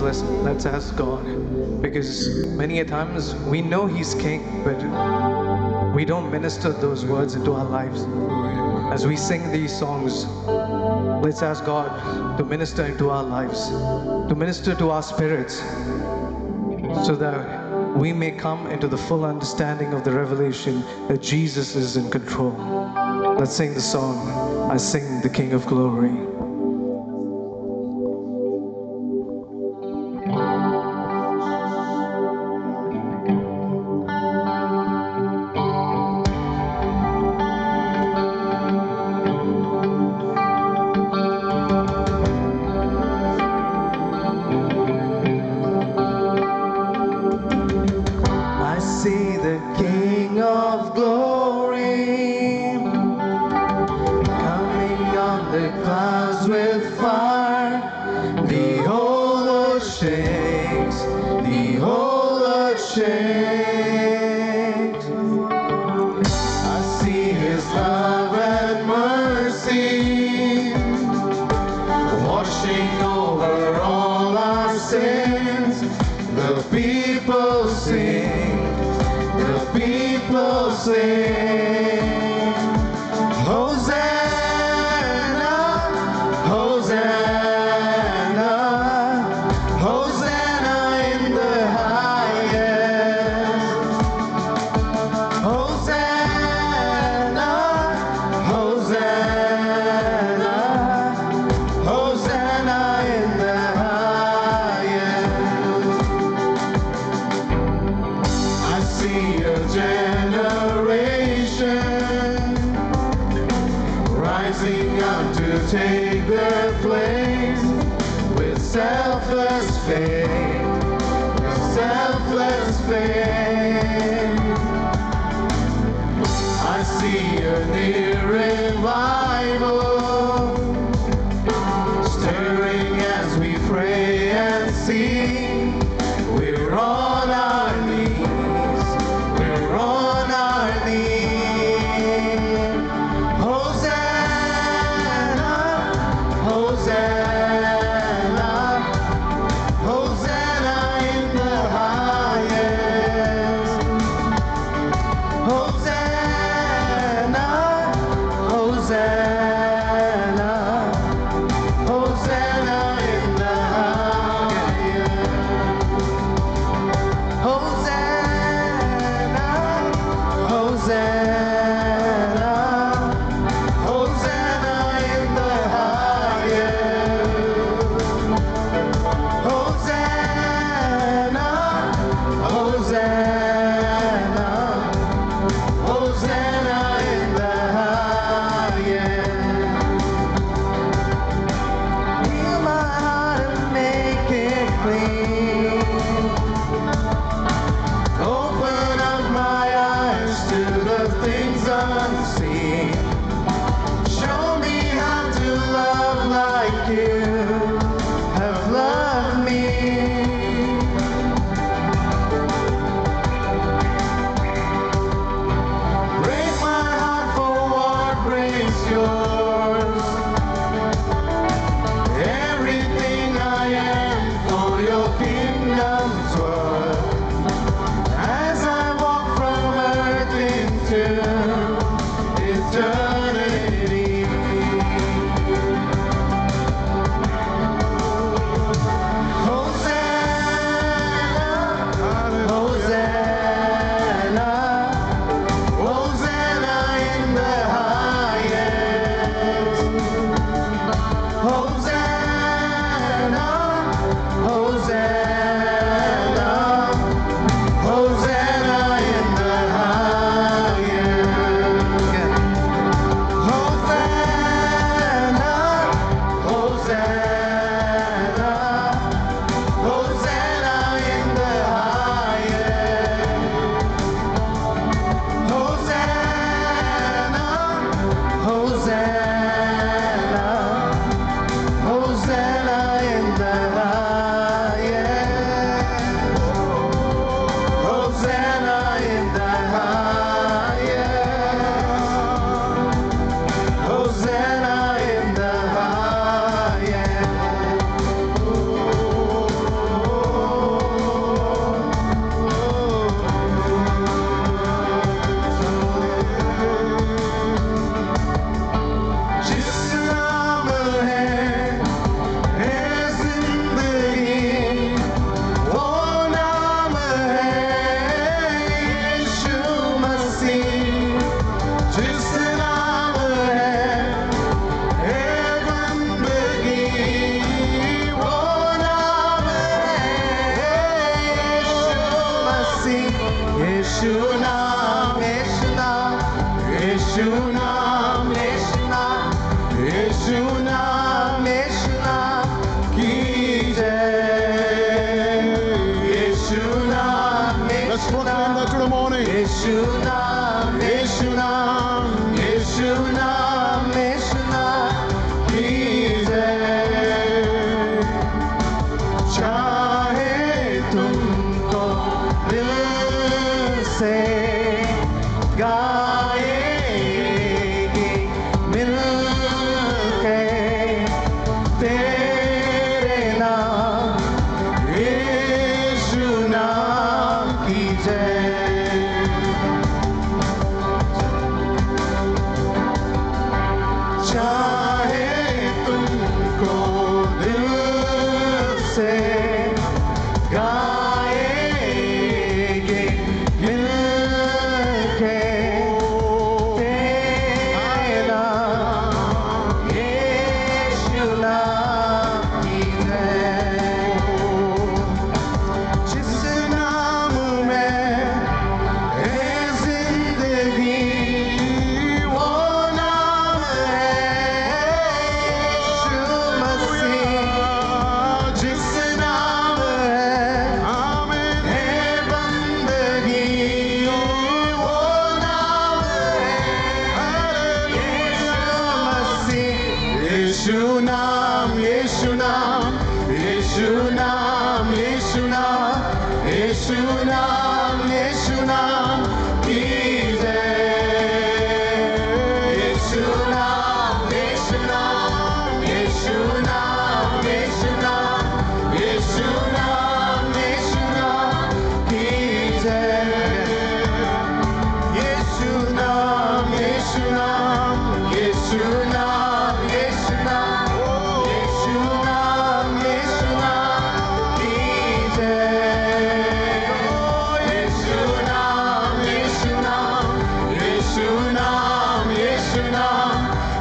let's ask God. Because many a times we know He's King, but we don't minister those words into our lives. As we sing these songs, let's ask God to minister into our lives, to minister to our spirits, so that we may come into the full understanding of the revelation that Jesus is in control. Let's sing the song, I Sing the King of Glory. See the King of Glory coming on the clouds with fire. The whole world shakes, the whole world shakes. I see His love and mercy washing over all our sins. The people sing. People sing, Hosanna, Hosanna, Hosanna in the highest. Hosanna, Hosanna, Hosanna in the highest. I see a generation rising up to take their place with selfless faith, with selfless faith. I see a near revival stirring as we pray and sing. We're on our knees, we're on our knees. Hosanna, Hosanna, Hosanna in the highest. Hosanna, Hosanna, मसीह, यीशु नाम, यीशु नाम, यीशु नाम, यीशु नाम, यीशु नाम, यीशु नाम की जय। यीशु नाम, यीशु नाम, यीशु नाम, यीशु नाम, यीशु नाम, यीशु नाम की जय। चाहे तुमको दिल से गाएंगे मिलके तेरे नाम, यीशु नाम की जय। चाहे तुमको दिल से गाएंगे मिलके तेरे नाम, यीशु नाम की जय। जिस नाम में है जिंदगी, वो नाम है यीशु मसीह। जिस नाम है बंदगी, वो नाम है यीशु मसीह। यीशु नाम, यीशु नाम, यीशु नाम, यीशु नाम, यीशु नाम, यीशु नाम की जय। यीशु नाम, यीशु नाम, यीशु नाम, यीशु नाम, यीशु नाम, यीशु नाम की जय। यीशु नाम, यीशु नाम, यीशु नाम, यीशु नाम, यीशु नाम, यीशु नाम की जय। यीशु नाम, यीशु नाम, यीशु नाम, यीशु नाम,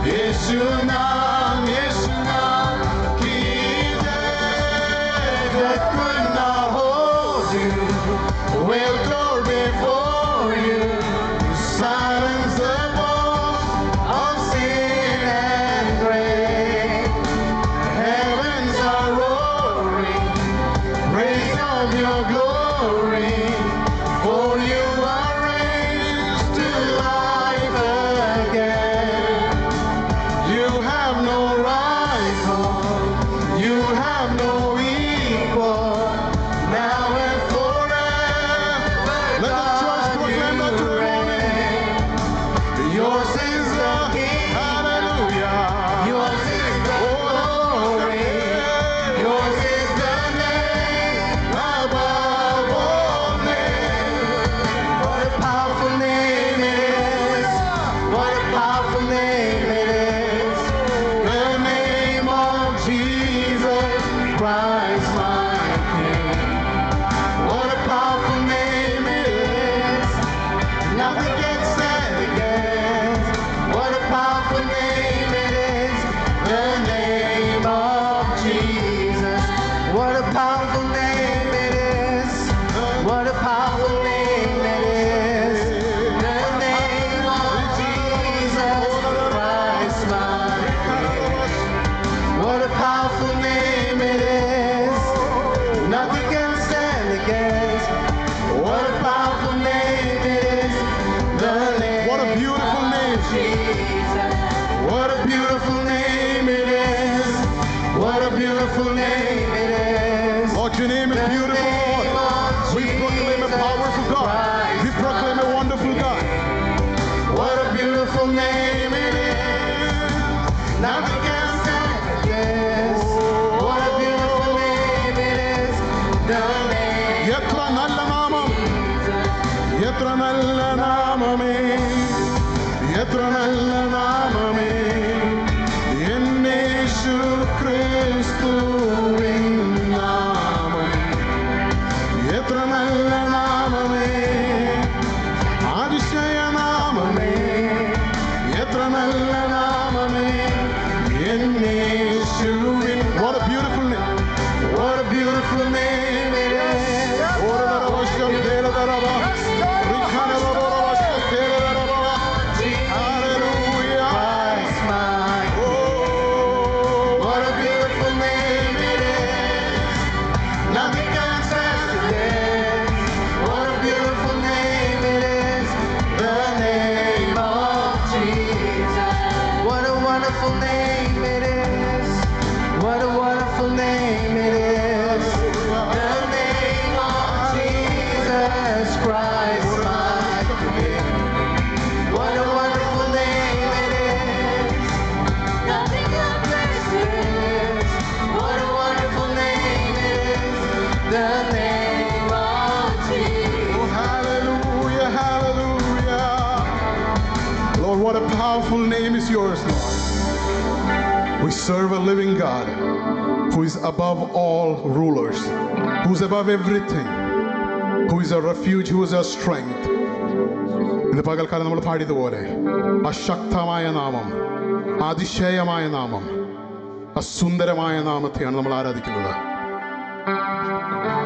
यीशु नाम, यीशु नाम की जय। That could not hold you will go before you. You silence the voice of sin and grave. Heavens are roaring, praise of your glory. For you are raised to life again. You have no rival, you have no equal, now and forever. Let the church proclaim that to reign. Yours is the kingdom, hallelujah. Yours is the glory. Yours is the name above all names. What a powerful name it is. What a powerful name it is. The name of Jesus Christ, my King. What a powerful name it is. Nothing can stand against. What a powerful name it is. The name of Jesus. What a powerful name it is. What a powerful name it is. The name of Jesus Christ, my King. What a powerful name it is. Nothing can stand against. What a powerful name it is. The name What a beautiful name. of Jesus. What a beautiful name it is. What a beautiful name it is. Lord, your name is beautiful, Lord. We proclaim a powerful God. We proclaim a wonderful God. What a beautiful name it is. Nothing can stand against. What a beautiful name it is. The name എത്ര നല്ല നാമം, എത്ര നല്ല നാമമേ, എത്ര നല്ല നാമമേ, എന്നേശു ക്രിസ്തുവിൻ നാമം. എത്ര നല്ല നാമമേ, അതിശയ നാമമേ, എത്ര നല്ല നാമമേ, എന്നേശുവിൻ. What a beautiful name. What a beautiful name it is. ഓരോ വർഷം What a powerful name is yours, Lord. We serve a living God who is above all rulers, who is above everything, who is a refuge, who is our strength. ഇന്ന് പകൽക്കാലം നമ്മൾ പാടിയതുപോലെ അശക്തമായ നാമം, അതിശയമായ നാമം, അസുന്ദരമായ നാമത്തെയാണ് നമ്മൾ ആരാധിക്കുന്നത്.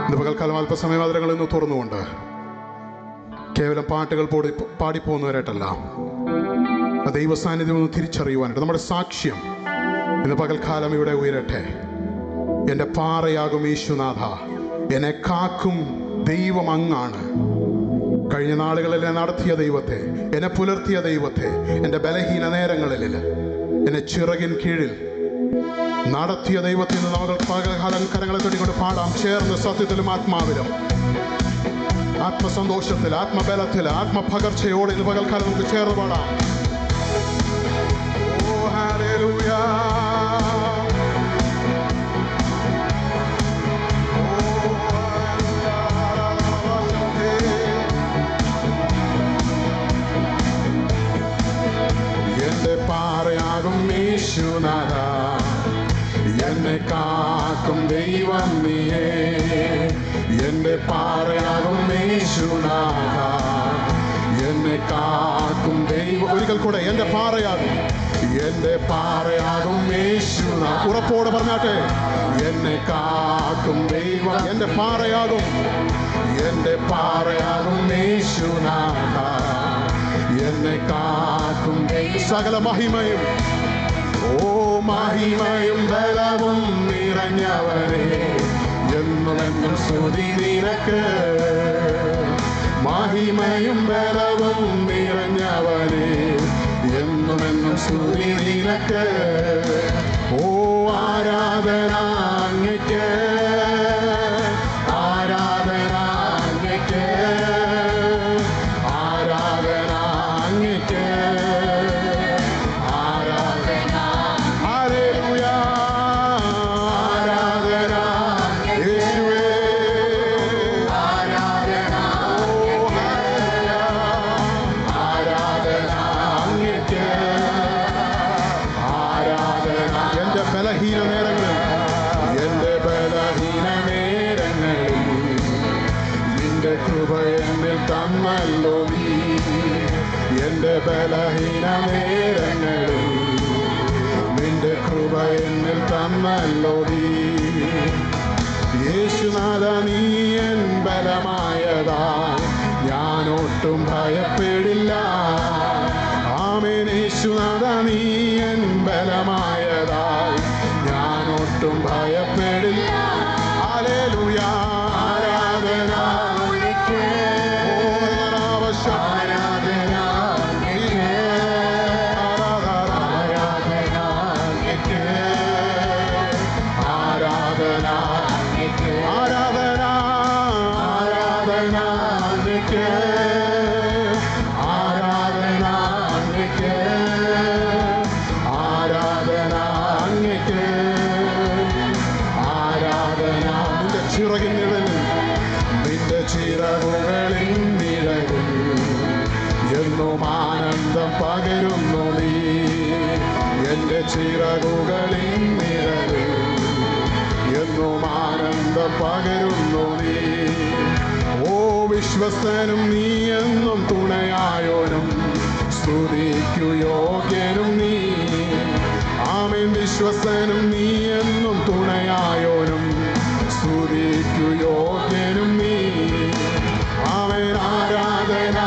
ഇന്ന് പകൽക്കാലം അല്പസമയം അതിരങ്ങളിൽ നിന്ന് തുറന്നുകൊണ്ട് കേവലം പാട്ടുകൾ പാടിപ്പോകുന്നവരായിട്ടല്ല, ദൈവ സാന്നിധ്യം ഒന്ന് തിരിച്ചറിയുവാനായിട്ട് നമ്മുടെ സാക്ഷ്യം ഇന്ന് പകൽക്കാലം ഇവിടെ ഉയരട്ടെ. എൻ്റെ പാറയാകും യേശുനാഥ, എന്നെ കാക്കും ദൈവം അങ്ങാണ്. കഴിഞ്ഞ നാളുകളിൽ എന്നെ നടത്തിയ ദൈവത്തെ, എന്നെ പുലർത്തിയ ദൈവത്തെ, എൻ്റെ ബലഹീന നേരങ്ങളിൽ എന്നെ ചിറകിൻ കീഴിൽ നടത്തിയ ദൈവത്തിൽ നിന്ന് നമുക്ക് പകൽക്കാലം കരങ്ങളെ തൊട്ടിക്കൊണ്ട് പാടാം, ചേർന്ന് സത്യത്തിലും ആത്മാവിലും, ആത്മസന്തോഷത്തിൽ, ആത്മബലത്തിൽ, ആത്മപകർച്ചയോടെ ഇന്ന് പകൽക്കാലം നമുക്ക് ചേർന്ന് പാടാം. ഓ ഹല്ലേലൂയ, എന്റെ പാറയാകും യേശുനാഥ, എന്നെ കാക്കും ദൈവം നീയേ. എന്റെ പാറയാകും യേശുനാഥ, എന്നെ കാക്കും ദൈവം. ഒരിക്കൽ കൂടെ, എന്റെ പാറയാകും, എന്റെ പാറയാകും യേശുനാഥ. ഉറപ്പോടെ പറഞ്ഞാട്ടെ, എന്നെ കാക്കും ദൈവം. എന്റെ പാറയാകും, എന്റെ പാറയാകും യേശുനാഥ, എന്നെ കാക്കും സകല മഹിമയും, ഓ മഹിമയും ബലവും നിറഞ്ഞവരെ, എന്നുമെന്നും സ്തുതി നിനക്ക്. മഹിമയും ബലവും നിറഞ്ഞവരെ, എന്നുമെന്നും സ്തുതി നിനക്ക്. ഓ ആരാധന അങ്ങയ്ക്ക്, ആരാധന അങ്ങയ്ക്ക്, ആരാധന അങ്ങയ്ക്ക്, ആരാധന. ഹല്ലേലൂയ, ആരാധന യേശുവേ, ആരാധന. ഓ ഹല്ലേലൂയ, ആരാധന അങ്ങയ്ക്ക്, ആരാധന. എന്റെ ബലഹീന നേരങ്ങളിൽ, എന്റെ ബലഹീന നേരങ്ങളിൽ നിന്റെ കൃപ എന്നിൽ തന്നല്ലോ നീ. എന്റെ ബലഹീന നേരങ്ങളിൽ നിന്റെ കൃപ എന്നിൽ തന്നല്ലോ നീ. യേശുനാഥ, നീ എൻ ബലമായതാ, ഞാനൊട്ടും ഭയപ്പെടില്ല. ആമേൻ. യേശുനാഥ, നീ എൻ ബലമായതാ, ഞാനൊട്ടും ഭയപ്പെടില്ല. ഹല്ലേലൂയ, ആരാധന അങ്ങയ്ക്ക്, ആരാധന അങ്ങയ്ക്ക്, ആരാധന അങ്ങയ്ക്ക്, ആരാധന അങ്ങയ്ക്ക്, ആരാധന, ആരാധന അങ്ങയ്ക്ക്, ആരാധന അങ്ങയ്ക്ക്, ആരാധന അങ്ങയ്ക്ക്, ആരാധന. നിന്റെ ചിറകിൻ നിഴലിൽ, നിന്റെ ചിറകുകളിൻ നിഴലിൽ എന്നും ആനന്ദം പകരുന്നു നീ. എന്റെ ചിറകുകളിൻ നിഴലിൽ എന്നും ആനന്ദം പകരുന്നു നീ. ഓ വിശ്വസ്തനും നീ എന്നും തുണയായോനും, സ്തുതിക്കു യോഗ്യനും നീ. ആമേൻ. വിശ്വസ്തനും നീ എന്നും തുണയായോനും, സ്തുതിക്കു യോഗ്യനും നീ. ആമേൻ. ആരാധന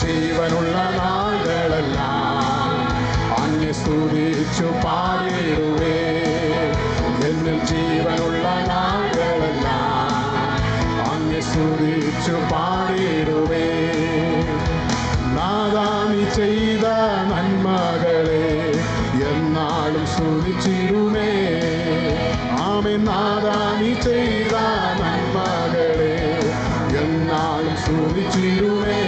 ജീവനുള്ള നാളുകളെല്ലാം അങ്ങെ സ്തുതിച്ചു പാടിടുവേ. എന്നിൽ ജീവനുള്ള നാളുകളെല്ലാം അങ്ങെ സ്തുതിച്ചു പാടിടുവേ. നാഥാ നീ ചെയ്ത നന്മകളെ എന്നാളും സ്തുതിച്ചിടുമേ. ആമേൻ. നാഥാ നീ ചെയ്ത നന്മകളെ എന്നാളും സ്തുതിച്ചിടുമേ.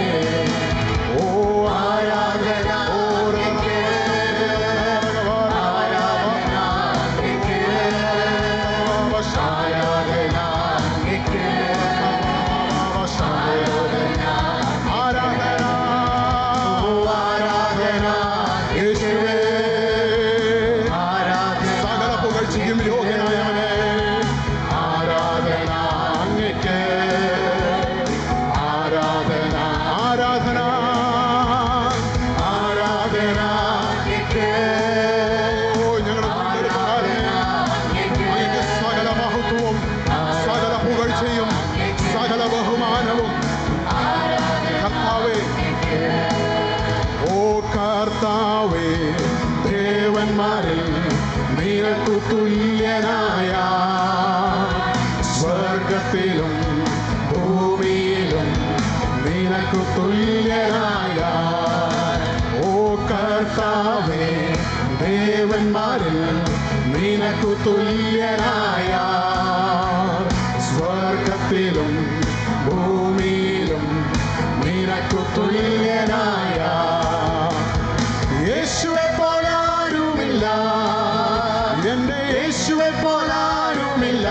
കർത്താവേ, ദേവന്മാരിൽ നിനക്കു തുല്യനായ സ്വർഗത്തിലും ഭൂമിയിലും നിനക്കു തുല്യനായ ഓ കർത്താവേ, ദേവന്മാരിൽ നിനക്കു തുല്യനായ സ്വർഗത്തിലും ഭൂമിയിലും നിനക്കു തുല്യനായ യേശുവെ പോലാരുമില്ല, എന്റെ യേശുവെ പോലാരുമില്ല.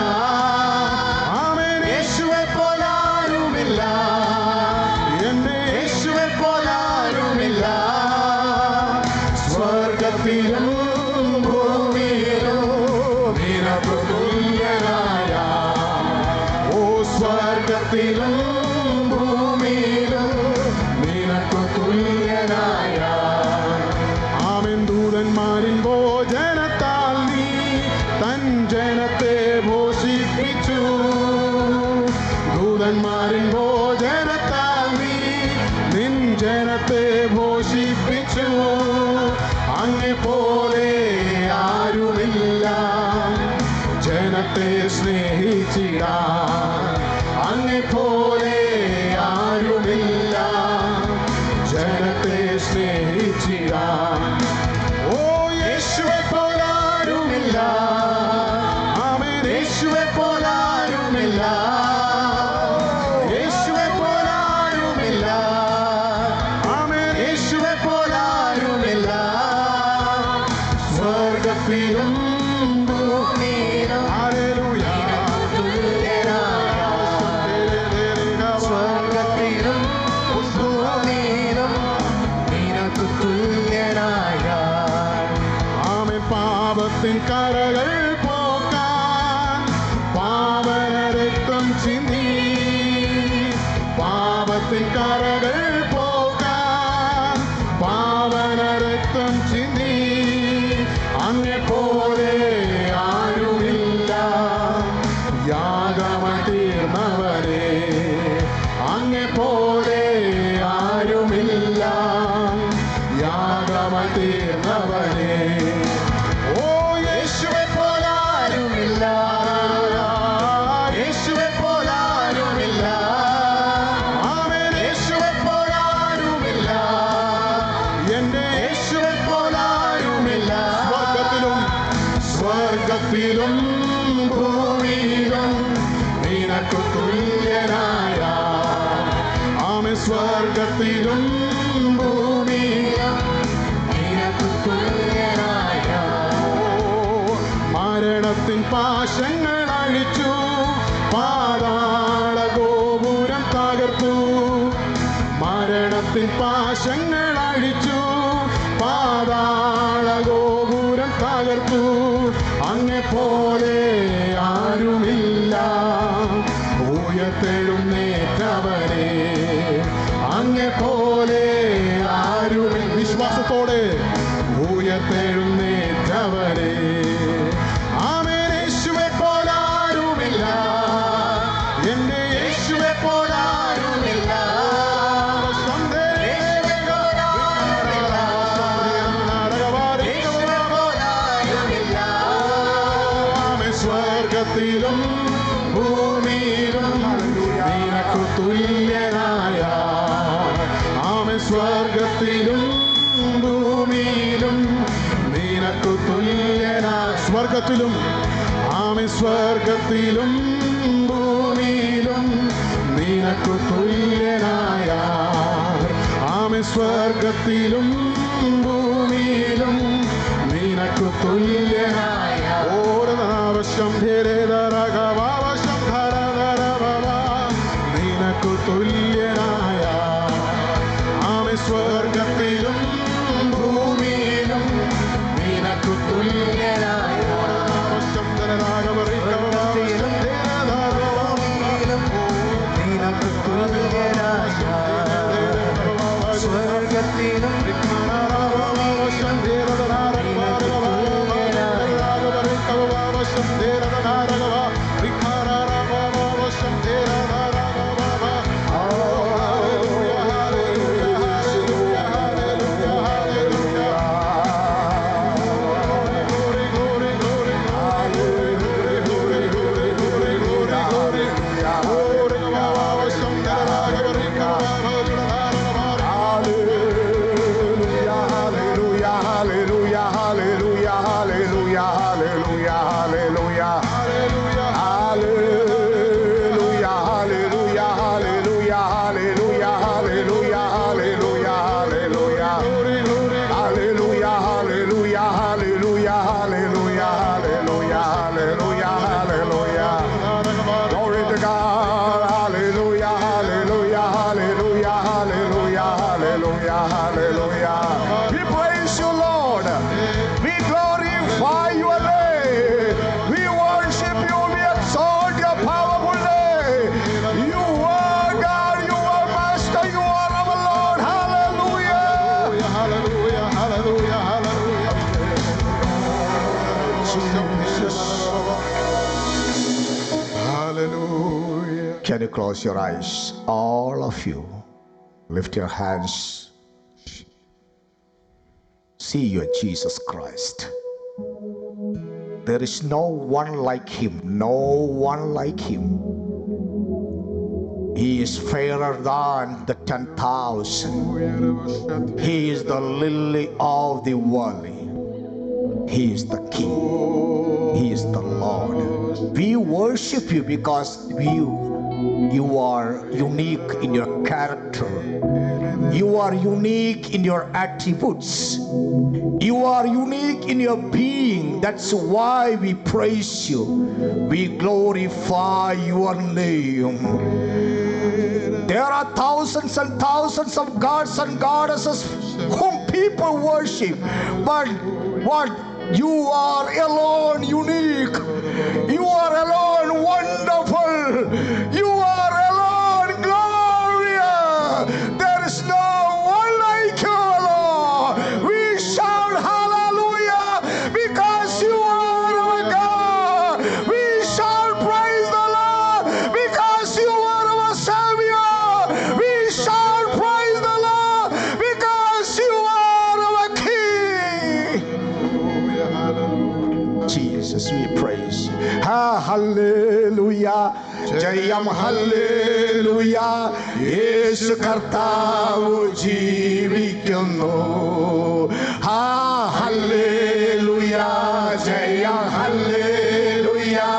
ആമേൻ. യേശുവെ പോലാരുമില്ല, എന്റെ യേശുവെ പോലാരുമില്ല. സ്വർഗത്തിലും ഭൂമിയിലും നിനക്കു തുല്യനായ ഓ സ്വർഗത്തിലും ഭൂമിയിലും നിനക്കു തുല്യനായ ദൂതന്മാരിൻ ഭോജനത്താൽ നീ തൻ ജനത്തെ പോഷിപ്പിച്ചു. ദൂതന്മാരിൻ ഭോജനത്താൽ നീ നിൻ ജനത്തെ പോഷിപ്പിച്ചു. അങ്ങെ പോലെ ആരുമില്ല ജനത്തെ സ്നേഹിച്ചിടാൻ. അങ്ങെ പോലെ ആരുമില്ല ജനത്തെ സ്നേഹിച്ചിടാൻ. യേശുവെ പോലാരുമില്ല, ആമേൻ. യേശുവെ പോലാരുമില്ല, യേശുവെ പോലാരുമില്ല, ആമേൻ. യേശുവെ പോലാരുമില്ല. സ്വർഗത്തിലും ഭൂമിയിലും ഹല്ലേലൂയ സ്വർഗത്തിലും ഭൂമിയിലും നിനക്കു തുല്യനായ പാപത്തിൻ കരകൾ പോക്കാൻ പാവന രക്തം ചിന്തി. പാപത്തിൻ കരകൾ പോക്കാൻ പാവന രക്തം ചിന്തി. അങ്ങെ പോലെ ആരുമില്ല യാഗമായി തീർന്നവരെ. അങ്ങെ പോലെ ആരുമില്ല യാഗമായി തീർന്നവരെ. യേശുവെ പോലാരുമില്ല, യേശുവെ പോലാരുമില്ല, ആമേൻ. യേശുവെ പോലാരുമില്ല, എന്റെ യേശുവെ പോലാരുമില്ല. സ്വർഗത്തിലും ഭൂമിയിലും നിനക്കു തുല്യനായ ആമേൻ. സ്വർഗത്തിലും ഭൂമിയിലും നിനക്കു തുല്യനായ മരണത്തിൻ പാശങ്ങൾ അഴിച്ചു പാതാള ഗോപുരം തകർത്തു. മരണത്തിൻ പാശങ്ങൾ അഴിച്ചു, പാതാള ഗോപുരം തകർത്തു. അങ്ങെപ്പോലെ ആരുമില്ല ഉയർത്തെഴുന്നേറ്റവനെ, അങ്ങെപ്പോലെ ആരുമില്ല. വിശ്വാസത്തോടെ ഉയർത്തെഴുന്നേറ്റവനെ. ആമേൻ. യേശുവെ പോലാരുമില്ല, എന്റെ യേശുവെ പോലാരുമില്ല. സ്വർഗത്തിലും ഭൂമിയിലും നിനക്കു തുല്യനായ, ആമേൻ. സ്വർഗത്തിലും ഭൂമിയിലും നിനക്കു തുല്യനായ. സ്വർഗത്തിലും, ആമേൻ. സ്വർഗത്തിലും ഭൂമിയിലും നിനക്കു തുല്യനായ, ആമേൻ. സ്വർഗത്തിലും ഭൂമിയിലും നിനക്കു തുല്യനായ. ഓരനാവശ്യം ധീരേതരകവാവശ്യം ധരധരവ നിനക്കു തുല്യനായ, ആമേൻ. സ്വർഗത്തിലും ഭൂമിയിലും നിനക്കു തുല്യനായ. ഓരനാവശ്യം ധരരാഗവറിക്കവാവശ്യം ധീരധരവ നിനക്കു തുല്യനായ. സ്വർഗത്തിലും ാവശ്യം Can you close your eyes? All of you, lift your hands. See your Jesus Christ. There is no one like him, no one like him. He is fairer than the 10,000. He is the lily of the valley. He is the King. He is the Lord. We worship you because you are unique in your character. You are unique in your attributes. You are unique in your being. That's why we praise you. We glorify your name. There are thousands and thousands of gods and goddesses whom people worship. But what? You are alone unique. You are alone wonderful. You are alone glorious. There is no one like you, Lord. We shout hallelujah because you are our God. We shout praise the Lord because you are our Savior. We shout praise the Lord because you are our King. Jesus, we praise. Hallelujah. Jayam hallelujah. Yesu Kartavu jeevikkunnu. Hallelujah. Jayam hallelujah.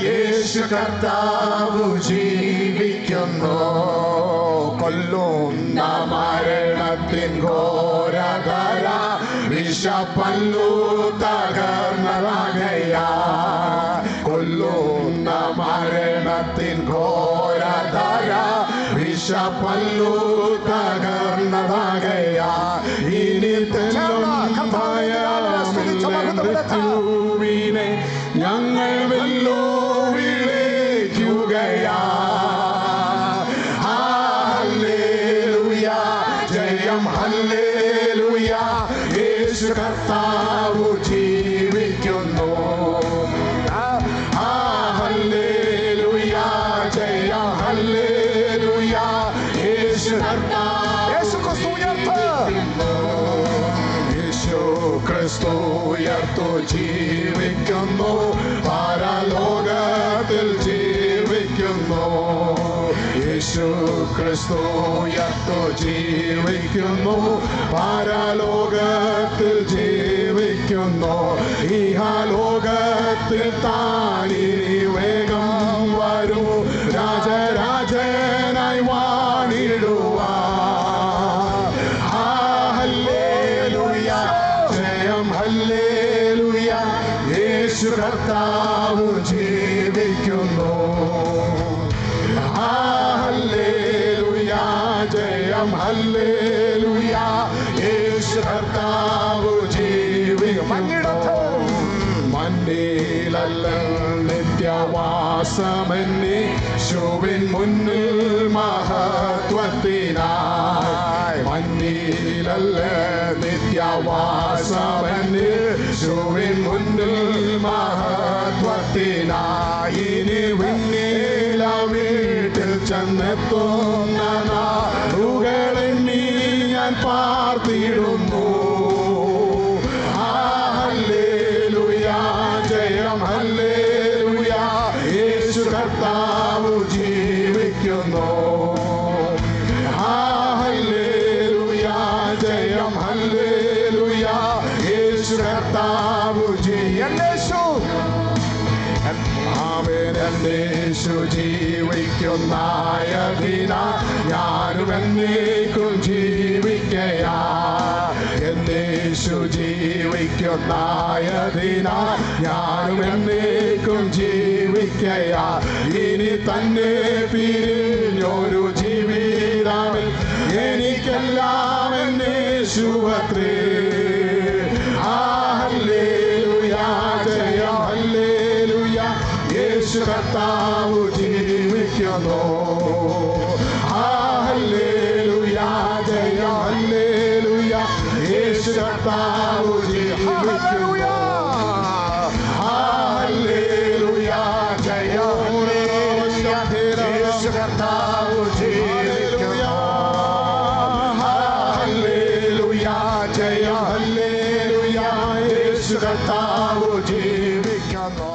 Yesu Kartavu jeevikkunnu. കൊല്ലുന്ന മരണത്തിൻ ഘോരധര വിഷപ്പല്ലു തകർന്നതകയ. കൊല്ലുന്ന മരണത്തിൻ ഘോരധര വിഷപ്പല്ലു തകർന്ന നാടാകയാ ഇനി മൃത്യുവിനെ ഞങ്ങൾ വെല്ലോ വിളിക്കുകയാ. Hallelujah ജയം hallelujah യേശു കർത്താവ് ജീവിക്കുന്നു. ഹല്ലേലൂയ ജയം ഹല്ലേലൂയ യേശു കർത്താവ് യേശു ക്രിസ്തു ഉയർത്തു ജീവിക്കുന്നു. പരലോകത്തിൽ ജീവിക്കുന്നു. യേശു ക്രിസ്തു ഉയർത്തു ജീവിക്കുന്നു. പരലോകത്തിൽ ജീവിക്കുന്നു. ഇഹലോകത്തിൽ താനിനി വേഗം വരൂ രാജരാജനായി വാണിടുവാ. ഹല്ലേലൂയ യേശു കർത്താവ് ജീവിക്കുന്നു. ഹല്ലേലൂയ ജയം ഹല്ലേലൂയ യേശു കർത്താവ് ജീവിക്കുന്നു. മണ്ണിലല്ല നിത്യവാസമെന്നെ ശോഭിൻ മുന്നിൽ മഹത്വത്തിനായി. മണ്ണിലല്ല നിത്യവാസമെന്നെ ശോഭിൻ മുന്നിൽ മഹത്വത്തിനായി. ഇനി വിണ്ണീല വീട്ടിൽ ചെന്നെത്തുന്ന നാളുകളെണ്ണി ഞാൻ പാർത്തിടുന്നു. ഹല്ലേലൂയ യേശു കർത്താവ് ജീവിക്കുന്നു. ഹല്ലേലൂയ ജയം ഹല്ലേലൂയ യേശു കർത്താവ് യേശു ജീവിക്കുന്നായതിനാ ഞാനും എന്നേക്കും ജീവിക്കയാ. യേശു ജീവിക്കുന്നായതിനാ ഞാനും എന്നേക്കും ജീവിക്കയാ. ഇനി തന്നെ പിരിഞ്ഞൊരു ജീവിതമിൽ എനിക്കെല്ലാം യേശുവത്രേ. ഹല്ലേലൂയ ജയം ഹല്ലേലൂയ യേശു കർത്താവ് ജീവിക്കുന്നു. ഹല്ലേലൂയ ജയം ഹല്ലേലൂയ യേശു കർത്താവ് ജീവിക്കുന്നു. ഹല്ലേലൂയ ജയം യേശു കർത്താവ് ജീവിക്കുന്നു. ഹല്ലേലൂയ ജയം ഹല്ലേലൂയ യേശു കർത്താവ് ജീവിക്കുന്നു.